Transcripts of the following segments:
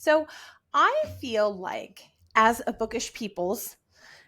So I feel like as a bookish peoples,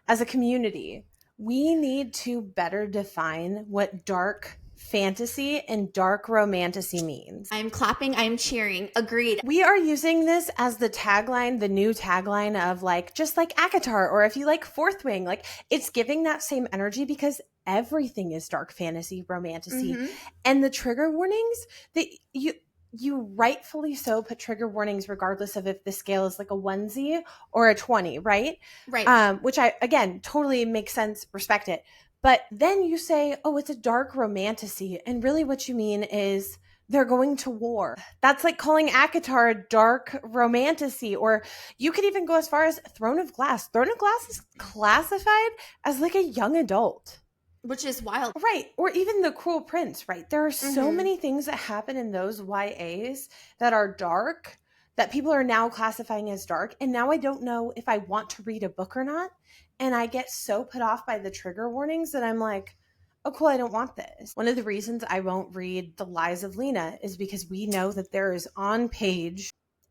as a community, we need to better define what dark fantasy and dark romantasy means. I'm clapping, I'm cheering. Agreed. We are using this as the tagline, the new tagline of like, just like ACOTAR, or if you like Fourth Wing, like it's giving that same energy because everything is dark fantasy, romantasy. Mm-hmm. And the trigger warnings that you rightfully so put trigger warnings regardless of if the scale is like a 1Z or a 20, right? Right. Which I, again, totally makes sense, respect it. But then you say, oh, it's a dark romantasy. And really what you mean is they're going to war. That's like calling ACOTAR a dark romantasy. Or you could even go as far as Throne of Glass. Throne of Glass is classified as like a young adult. Which is wild. Right. Or even The Cruel Prince, right? There are so many things that happen in those YAs that are dark that people are now classifying as dark. And now I don't know if I want to read a book or not. And I get so put off by the trigger warnings that I'm like, oh, cool, I don't want this. One of the reasons I won't read The Lies of Lena is because we know that there is on-page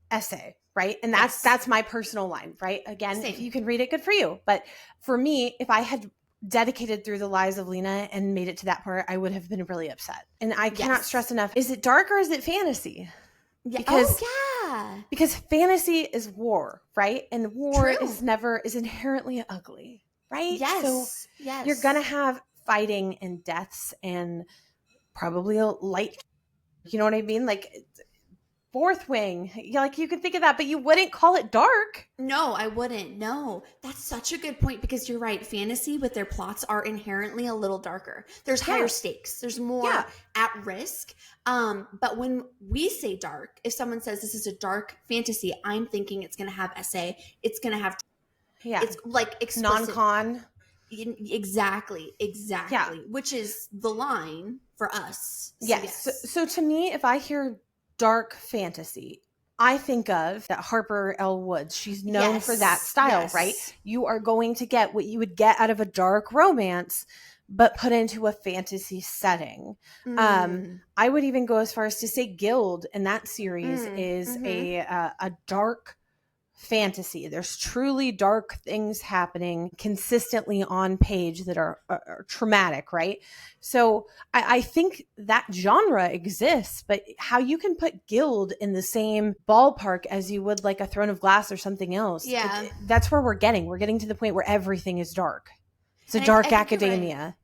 essay, right? And that's my personal line, right? Again, Same. If you can read it, good for you. But for me, if I had dedicated through The Lies of Lena and made it to that part, I would have been really upset. And I cannot stress enough, is it dark or is it fantasy? Yeah. Because fantasy is war, right? And war is inherently ugly, right? Yes. So you're gonna have fighting and deaths and probably a light, you know what I mean? Like Fourth Wing, like you could think of that, but you wouldn't call it dark. No, I wouldn't. No, that's such a good point because you're right. Fantasy with their plots are inherently a little darker. There's higher stakes. There's more at risk. But when we say dark, if someone says this is a dark fantasy, I'm thinking it's going to have essay. It's going to have, it's like explicit. Non-con. Exactly. Which is the line for us. So yes. So to me, if I hear dark fantasy, I think of that Harper L. Woods. She's known for that style, right? You are going to get what you would get out of a dark romance, but put into a fantasy setting. I would even go as far as to say Guild in that series is a dark fantasy. There's truly dark things happening consistently on page that are traumatic, right? So I think that genre exists, but how you can put Guild in the same ballpark as you would like a Throne of Glass or something else, that's where we're getting. We're getting to the point where everything is dark. It's a dark academia.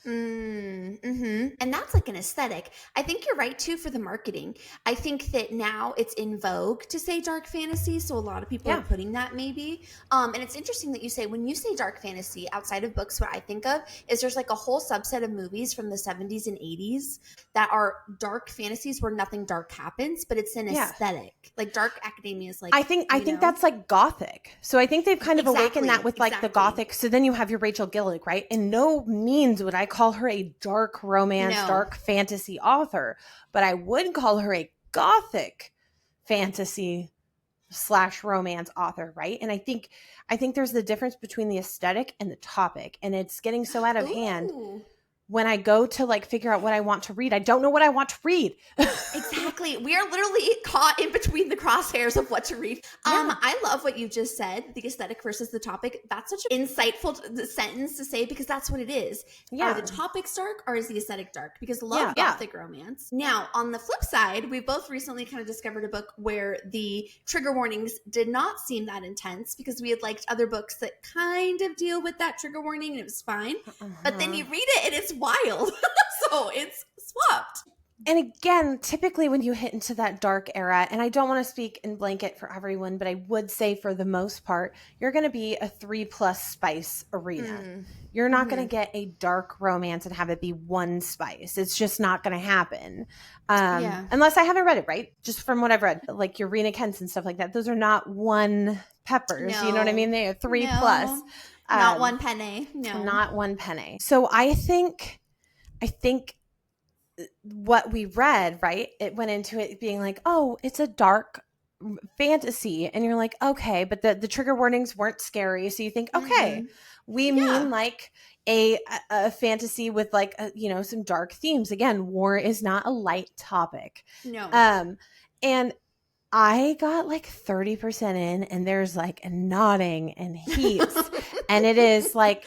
And that's like an aesthetic. I think you're right too for the marketing. I think that now it's in vogue to say dark fantasy, so a lot of people are putting that maybe. And it's interesting that you say when you say dark fantasy outside of books, what I think of is there's like a whole subset of movies from the 70s and 80s that are dark fantasies where nothing dark happens, but it's an aesthetic. Like dark academia is like I think that's like gothic. So I think they've kind of awakened that with like the gothic. So then you have your Rachel Gillick, right? In no means would I call her a dark romance, dark fantasy author, but I would call her a gothic fantasy / romance author, right? And I think there's the difference between the aesthetic and the topic, and it's getting so out of hand. When I go to like figure out what I want to read, I don't know what I want to read. Exactly. We are literally caught in between the crosshairs of what to read. I love what you just said, the aesthetic versus the topic. That's such an insightful sentence to say because that's what it is. Are the topics dark or is the aesthetic dark? Because love gothic romance. Now, on the flip side, we both recently kind of discovered a book where the trigger warnings did not seem that intense because we had liked other books that kind of deal with that trigger warning and it was fine. But then you read it and it's wild. So it's swapped. And again, typically when you hit into that dark era, and I don't want to speak in blanket for everyone, but I would say for the most part, you're going to be a 3+ spice arena. You're not going to get a dark romance and have it be 1 spice. It's just not going to happen. Unless I haven't read it, right? Just from what I've read, like your Rena Kents and stuff like that. Those are not 1 peppers. You know what I mean? They are 3+. Not 1 penny. No. Not 1 penny. So I think what we read, right? It went into it being like, oh, it's a dark fantasy. And you're like, okay, but the trigger warnings weren't scary. So you think, okay, we mean like a fantasy with like, some dark themes. Again, war is not a light topic. No. And I got like 30% in, and there's like a nodding and heaps. And it is like,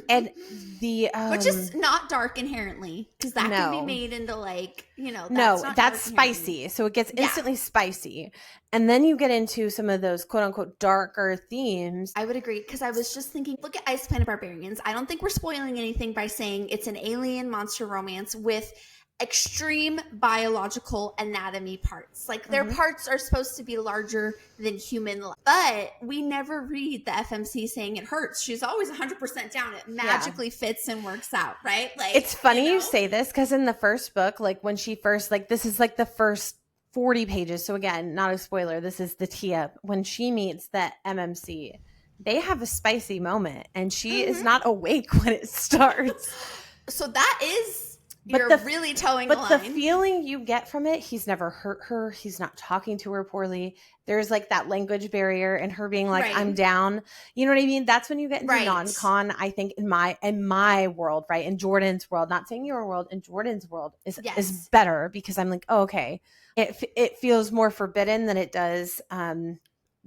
and the which is not dark inherently, because that can be made into like, that's spicy. So it gets instantly spicy. And then you get into some of those quote unquote darker themes. I would agree, because I was just thinking, look at Ice Planet Barbarians. I don't think we're spoiling anything by saying it's an alien monster romance with extreme biological anatomy parts. Like their parts are supposed to be larger than human, but we never read the FMC saying it hurts. She's always 100% down. It magically fits and works out, right? Like, it's funny you say this, because in the first book, like when she first, like this is like the first 40 pages. So again, not a spoiler. This is the tee up. When she meets the MMC, they have a spicy moment, and she is not awake when it starts. So that is, you're really towing the line. But the feeling you get from it, he's never hurt her. He's not talking to her poorly. There's like that language barrier, and her being like, I'm down. You know what I mean? That's when you get into non-con, I think, in my world, right? In Jordan's world, not saying your world, in Jordan's world is better, because I'm like, oh, okay. It feels more forbidden than it does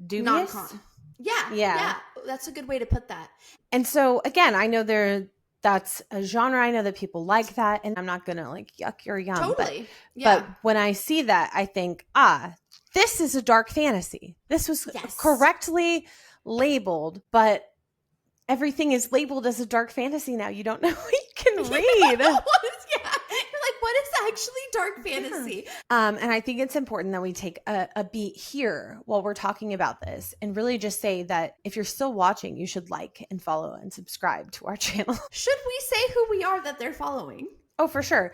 dubious. Non-con. Yeah. That's a good way to put that. And so again, I know that's a genre. I know that people like that, and I'm not going to like yuck your yum. Totally. But when I see that, I think, this is a dark fantasy. This was correctly labeled, but everything is labeled as a dark fantasy now. You don't know what you can read. You're like, what is actually dark fantasy? And I think it's important that we take a beat here while we're talking about this, and really just say that if you're still watching, you should like and follow and subscribe to our channel. Should we say who we are that they're following? Oh, for sure.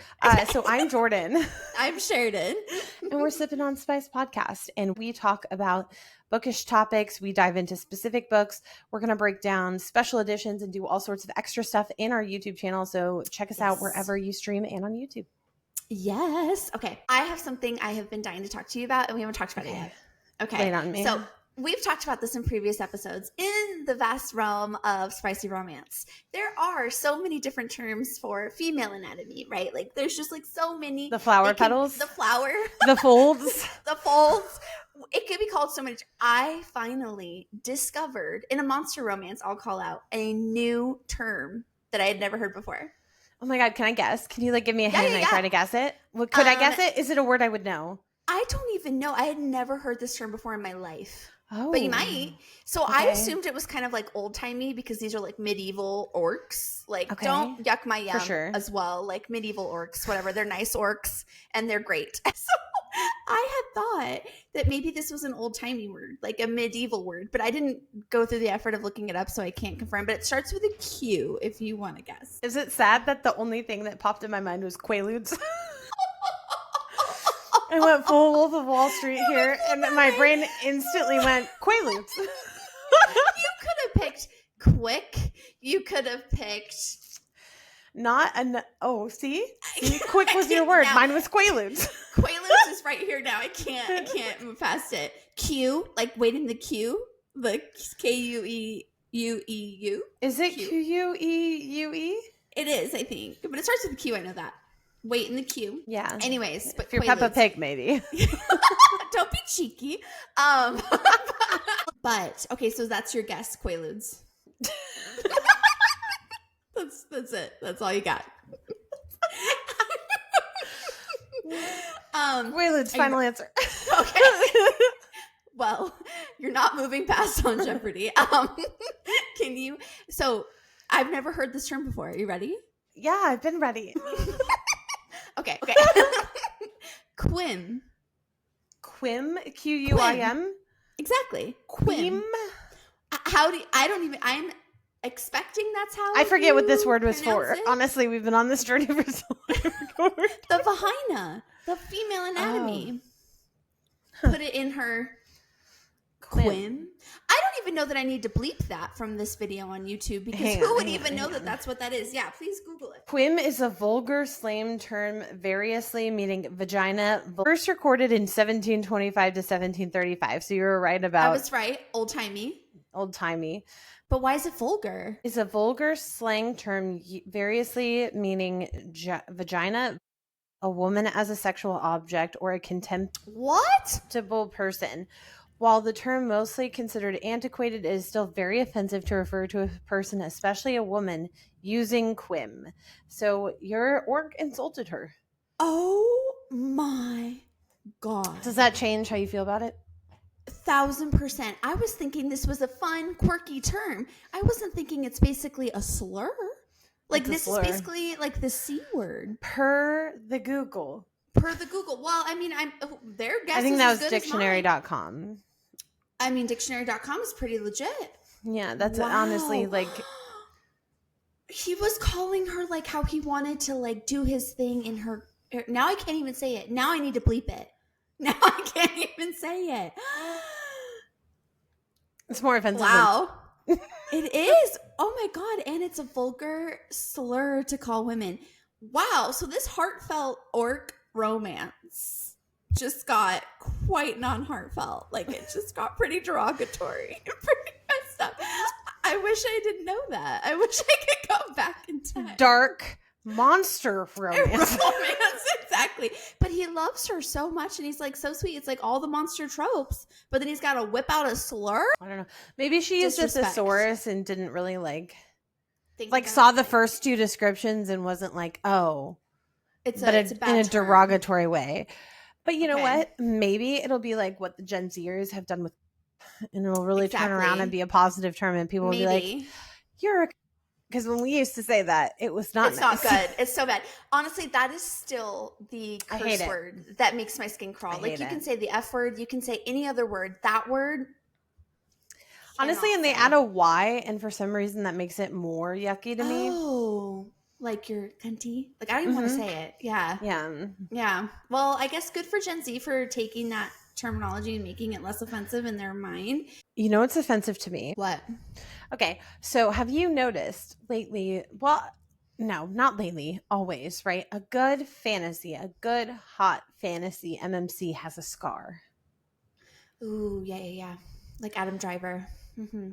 So I'm Jordan. I'm Sheridan. And we're Sippin' on Spice podcast. And we talk about bookish topics. We dive into specific books. We're going to break down special editions and do all sorts of extra stuff in our YouTube channel. So check us out wherever you stream and on YouTube. Yes. Okay. I have something I have been dying to talk to you about, and we haven't talked about it yet. Okay. Lay it on me. So we've talked about this in previous episodes. In the vast realm of spicy romance, there are so many different terms for female anatomy, right? Like there's just like so many. The flower petals. The flower. The folds. The folds. It could be called so many. I finally discovered in a monster romance, I'll call out, a new term that I had never heard before. Oh my God. Can I guess? Can you like give me a hint and I try to guess it? Well, could I guess it? Is it a word I would know? I don't even know. I had never heard this term before in my life. Oh. But you might. So I assumed it was kind of like old-timey, because these are like medieval orcs. Like, don't yuck my yum as well. Like medieval orcs, whatever. They're nice orcs and they're great. So I had thought that maybe this was an old-timey word, like a medieval word, but I didn't go through the effort of looking it up, so I can't confirm. But it starts with a Q, if you want to guess. Is it sad that the only thing that popped in my mind was Quaaludes? I went full Wolf of Wall Street here, and my brain instantly went Quaaludes. You could have picked quick. You could have picked see? Quick was your word. Mine was Quaaludes. Quaaludes is right here now. I can't move past it. Q, like wait in the queue. The Queue. Is it Queue? It is, I think. But it starts with a Q, I know that. Wait in the queue. Yeah. Anyways, but if you're Peppa Pig, maybe. Don't be cheeky. But okay, so that's your guess, Quaaludes. That's it. That's all you got. Quaaludes, final answer. Okay. Well, you're not moving past on Jeopardy. Can you? So I've never heard this term before. Are you ready? Yeah, I've been ready. Okay. Quim. Quim? Quim? Exactly. Quim? I'm expecting that's how I forget what this word was for. Honestly, we've been on this journey for so long. The vagina. The female anatomy. Put it in her Quim. I don't even know that I need to bleep that from this video on YouTube, because who would even know that that's what that is? Yeah, please Google it. Quim is a vulgar slang term variously meaning vagina. First recorded in 1725 to 1735. So you were right about. I was right. Old-timey. But why is it vulgar? It's a vulgar slang term variously meaning vagina. a woman as a sexual object or a What? contemptible person. While the term mostly considered antiquated, it is still very offensive to refer to a person, especially a woman, using quim. So your orc insulted her. Oh my God. Does that change how you feel about it? 1000%. I was thinking this was a fun, quirky term. I wasn't thinking it's basically a slur. Like, this is basically like the C word. Per the Google. Well, I mean, their guess. I think that was dictionary.com. I mean, dictionary.com is pretty legit. Yeah, that's honestly like. He was calling her like how he wanted to like do his thing in her. Now I can't even say it. Now I need to bleep it. Now I can't even say it. It's more offensive. Wow. It is. Oh my God. And it's a vulgar slur to call women. Wow. So this heartfelt orc romance just got quite non-heartfelt. Like, it just got pretty derogatory. Pretty messed up. I wish I didn't know that. I wish I could go back in time. Dark monster romance. Exactly. But he loves her so much, and he's like so sweet. It's like all the monster tropes, but then he's got to whip out a slur. I don't know. Maybe she used a thesaurus and didn't really saw the first two descriptions and wasn't like, oh, it's in a term. derogatory way. But you know what? Maybe it'll be like what the Gen Zers have done with, and it'll really turn around and be a positive term, and people will be like, you're a. Because when we used to say that, it was not. It's not good. It's so bad. Honestly, that is still the curse word that makes my skin crawl. Like, you can say the F word, you can say any other word. That word. Honestly, and they add a Y, and for some reason that makes it more yucky to me. Oh, like you're cunty. Like, I don't even want to say it. Yeah. Yeah. Yeah. Well, I guess good for Gen Z for taking that terminology and making it less offensive in their mind. You know what's offensive to me? What? Okay, so have you noticed lately, well, no, not lately, always, right? A good hot fantasy MMC has a scar. Ooh, yeah. Like Adam Driver. Mm-hmm.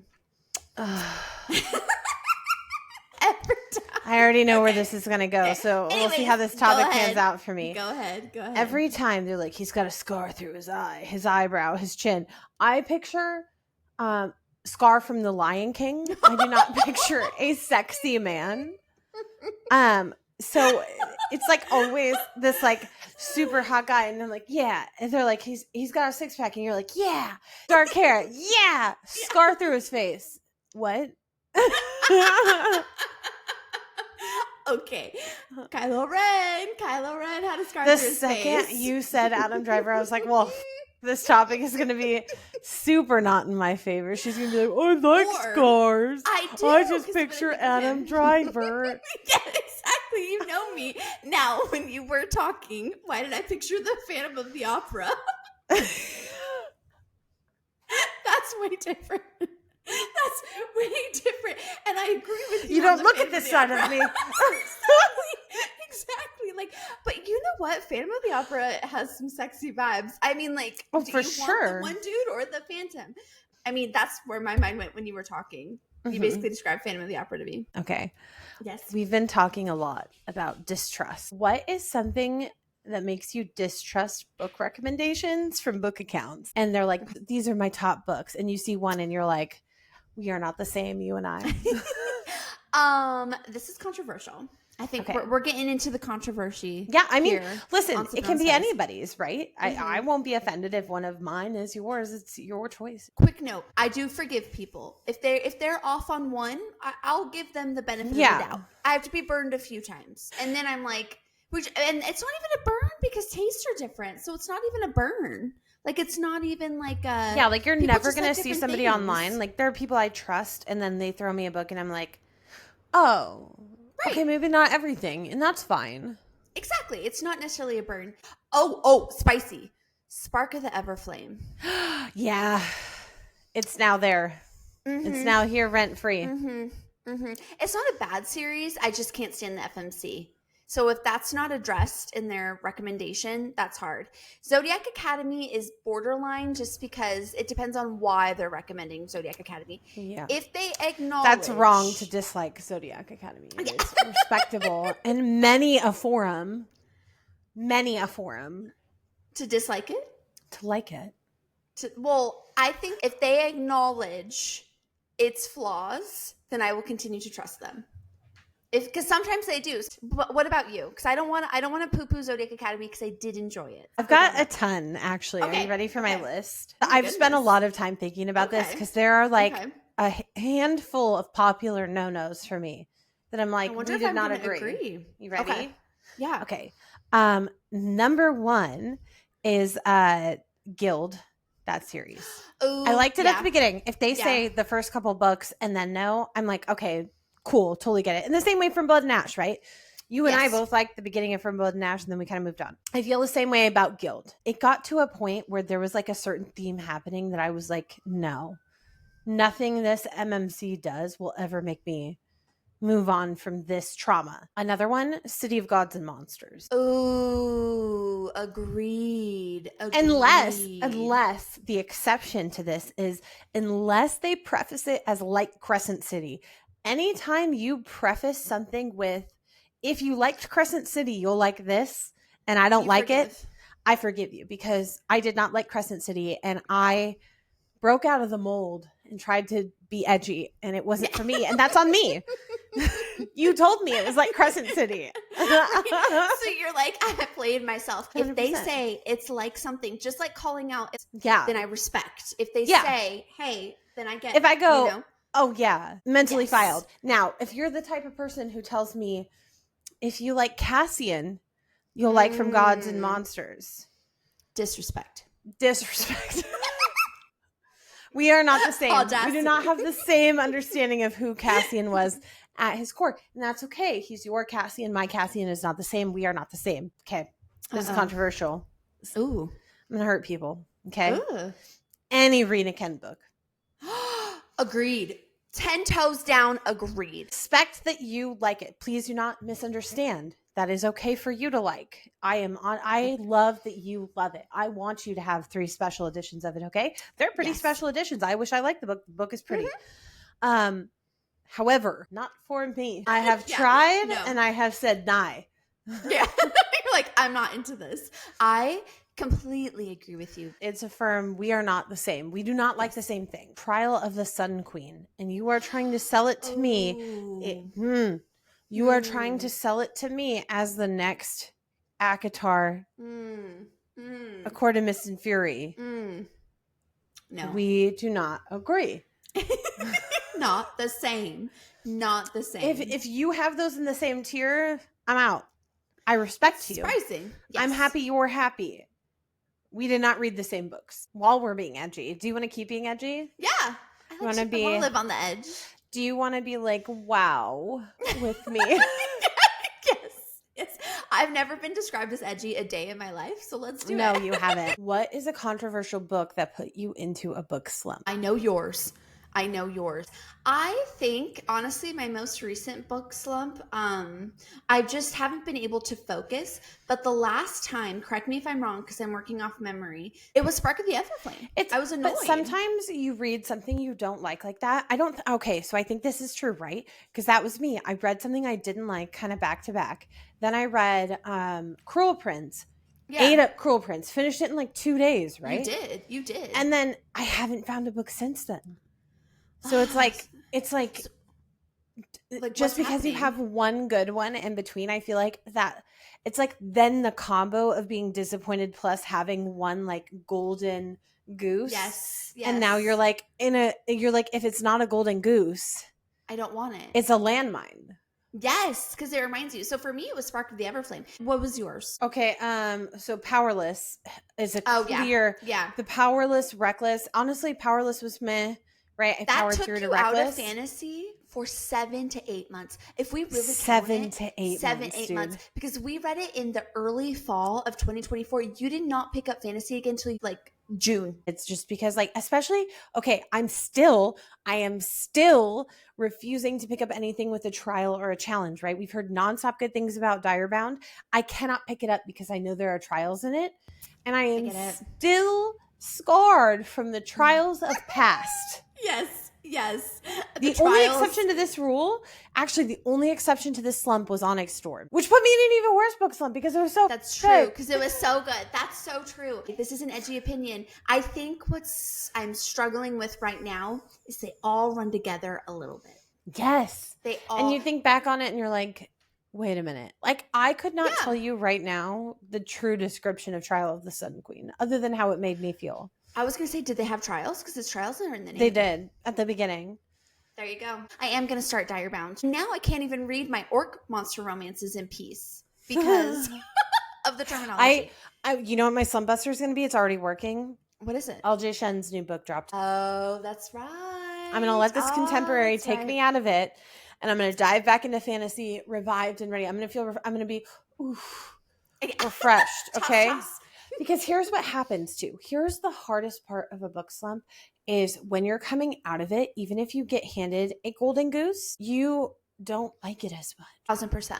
I already know where this is going to go, so we'll see how this topic pans out for me. Go ahead. Every time they're like, he's got a scar through his eye, his eyebrow, his chin. I picture Scar from The Lion King. I do not picture a sexy man. So it's like always this like super hot guy, and I'm like, yeah. And they're like, he's got a six pack, and you're like, yeah. Dark hair, yeah. Scar through his face. What? Okay. Kylo Ren had a scar through his face. The second you said Adam Driver, I was like, well, this topic is going to be super not in my favor. She's going to be like, oh, I like scars. I just picture Adam Driver. Yeah, exactly. You know me. Now, when you were talking, why did I picture the Phantom of the Opera? That's way different. That's way different. And I agree with you. You don't look at this side of me. Exactly. Like, but you know what? Phantom of the Opera has some sexy vibes. I mean, like, oh, do for you sure. want the one dude or the Phantom? I mean, that's where my mind went when you were talking. You basically described Phantom of the Opera to me. Okay. Yes. We've been talking a lot about distrust. What is something that makes you distrust book recommendations from book accounts? And they're like, these are my top books. And you see one and you're like, we are not the same, you and I. This is controversial. I think we're getting into the controversy. Yeah, I mean, listen, it can be anybody's, right? I won't be offended if one of mine is yours. It's your choice. Quick note: I do forgive people if they're off on one. I'll give them the benefit of the doubt. I have to be burned a few times, and then I'm like, and it's not even a burn because tastes are different, so it's not even a burn. Like, it's not even like a... Yeah, like, you're never going to see somebody online. Like, there are people I trust, and then they throw me a book, and I'm like, oh, okay, maybe not everything, and that's fine. Exactly. It's not necessarily a burn. Oh, spicy. Spark of the Everflame. Yeah. It's now there. It's now here rent-free. It's not a bad series. I just can't stand the FMC. So if that's not addressed in their recommendation, that's hard. Zodiac Academy is borderline just because it depends on why they're recommending Zodiac Academy. Yeah. If they acknowledge... That's wrong to dislike Zodiac Academy. It's respectable in many a forum. many a forum. To dislike it? To like it. Well, I think if they acknowledge its flaws, then I will continue to trust them. Because sometimes they do. But what about you? Because I don't want to poo-poo Zodiac Academy because I did enjoy it. I've got a ton, actually. Okay. Are you ready for my list? I've spent a lot of time thinking about this because there are like a handful of popular no-nos for me that I'm like, we did not agree. You ready? Okay. Yeah. Okay. Number one is Guild, that series. Ooh, I liked it at the beginning. If they say the first couple books and then no, I'm like, okay, cool, totally get it. In the same way from Blood and Ash, right? You and I both liked the beginning of From Blood and Ash, and then we kind of moved on. I feel the same way about Guild. It got to a point where there was like a certain theme happening that I was like, no, nothing this MMC does will ever make me move on from this trauma. Another one, City of Gods and Monsters. Ooh, agreed. Unless the exception to this is unless they preface it as like Crescent City. Anytime you preface something with, if you liked Crescent City, you'll like this, and I don't like it, I forgive you, because I did not like Crescent City, and I broke out of the mold and tried to be edgy, and it wasn't for me, and that's on me. You told me it was like Crescent City. So you're like, I played myself. 100%. If they say it's like something, just like calling out, then I respect. If they say, hey, then I get it. If I go, oh yeah, mentally filed. Now, if you're the type of person who tells me, if you like Cassian, you'll like From Gods and Monsters. Disrespect. We are not the same. Audacity. We do not have the same understanding of who Cassian was at his core. And that's okay. He's your Cassian. My Cassian is not the same. We are not the same. Okay. This is controversial. Ooh. I'm going to hurt people. Okay. Any Rena Ken book. Agreed. 10 toes down. Agreed. Expect that you like it. Please do not misunderstand. That is okay for you to like. I love that you love it. I want you to have 3 special editions of it, okay? They're pretty special editions. I wish I liked the book. The book is pretty. Mm-hmm. However, not for me. I have tried and I have said nah. Yeah. You're like, I'm not into this. I completely agree with you. It's affirmed we are not the same. We do not like the same thing. Trial of the Sun Queen. And you are trying to sell it to me. You are trying to sell it to me as the next ACOTAR, A Court of Mist and Fury. No. We do not agree. Not the same. Not the same. If you have those in the same tier, I'm out. I respect you. Surprising. Yes. I'm happy you're happy. We did not read the same books while we're being edgy. Do you want to keep being edgy? Yeah. I want to live on the edge. Do you want to be like, wow, with me? Yes. I've never been described as edgy a day in my life, so let's do it. No, you haven't. What is a controversial book that put you into a book slump? I know yours. I think, honestly, my most recent book slump, I just haven't been able to focus. But the last time, correct me if I'm wrong, because I'm working off memory, it was Spark of the Everflame. I was annoyed. But sometimes you read something you don't like that. Okay, so I think this is true, right? Because that was me. I read something I didn't like kind of back to back. Then I read Cruel Prince. Yeah. Ate up Cruel Prince. Finished it in like 2 days, right? You did. And then I haven't found a book since then. So it's like just because you have one good one in between, I feel like that it's like then the combo of being disappointed plus having one like golden goose. Yes. And now you're like if it's not a golden goose, I don't want it. It's a landmine. Yes, because it reminds you. So for me, it was Spark of the Everflame. What was yours? Okay, so Powerless is a clear. Yeah. The Powerless, Reckless. Honestly, Powerless was meh. Right, I that took you out of fantasy for 7 to 8 months. If we really 7 to 8 months, because we read it in the early fall of 2024. You did not pick up fantasy again until like June. It's just because especially, okay, I am still refusing to pick up anything with a trial or a challenge, right? We've heard nonstop good things about Direbound. I cannot pick it up because I know there are trials in it. And I am still scarred from the trials of past. Yes. Yes. The only exception to this rule, actually, the only exception to this slump was Onyx Storm, which put me in an even worse book slump because it was so That's true, because it was so good. That's so true. This is an edgy opinion. I think I'm struggling with right now is they all run together a little bit. Yes. And you think back on it and you're like, wait a minute. Like, I could not tell you right now the true description of Trial of the Sun Queen, other than how it made me feel. I was going to say, did they have trials? Because it's trials are in the name. They did at the beginning. There you go. I am going to start Direbound. Now I can't even read my orc monster romances in peace because of the terminology. You know what my slump buster is going to be? It's already working. What is it? LJ Shen's new book dropped. Oh, that's right. I'm going to let this contemporary take me out of it, and I'm going to dive back into fantasy, revived and ready. I'm going to be refreshed, okay? Because here's what happens too. Here's the hardest part of a book slump is when you're coming out of it, even if you get handed a golden goose, you don't like it as much. 1000%.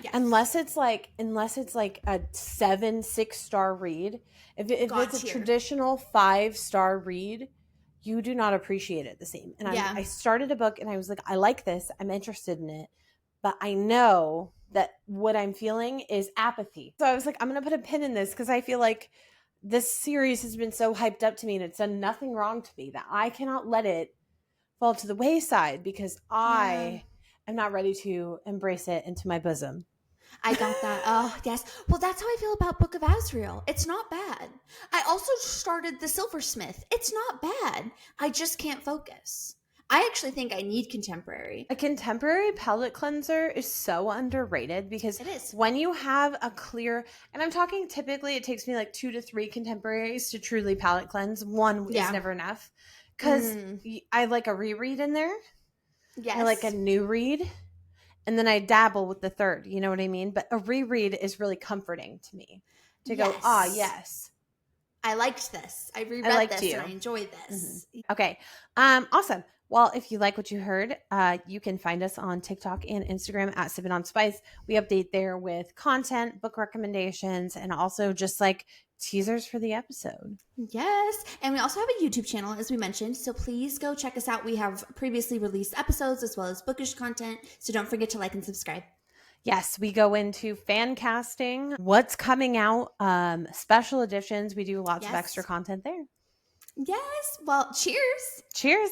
Yes. Unless it's like a 6-star read. If it's a traditional 5-star read, you do not appreciate it the same. And I started a book and I was like, I like this. I'm interested in it. But I know that what I'm feeling is apathy. So I was like, I'm going to put a pin in this because I feel like this series has been so hyped up to me and it's done nothing wrong to me that I cannot let it fall to the wayside because I am not ready to embrace it into my bosom. I got that. Oh, yes. Well, that's how I feel about Book of Azrael. It's not bad. I also started The Silversmith. It's not bad. I just can't focus. I actually think I need contemporary. A contemporary palette cleanser is so underrated because it is. When you have a clear, and I'm talking typically it takes me like 2 to 3 contemporaries to truly palette cleanse. One is never enough because I like a reread in there. Yes. I like a new read. And then I dabble with the third, you know what I mean? But a reread is really comforting to me to go, yes. I liked this. I reread this and I enjoyed this. Mm-hmm. Okay. Awesome. Well, if you like what you heard, you can find us on TikTok and Instagram at Sippin on Spice. We update there with content, book recommendations, and also just like teasers for the episode. Yes. And we also have a YouTube channel, as we mentioned. So please go check us out. We have previously released episodes as well as bookish content. So don't forget to like and subscribe. Yes, we go into fan casting, what's coming out, special editions. We do lots of extra content there. Yes. Well, cheers. Cheers.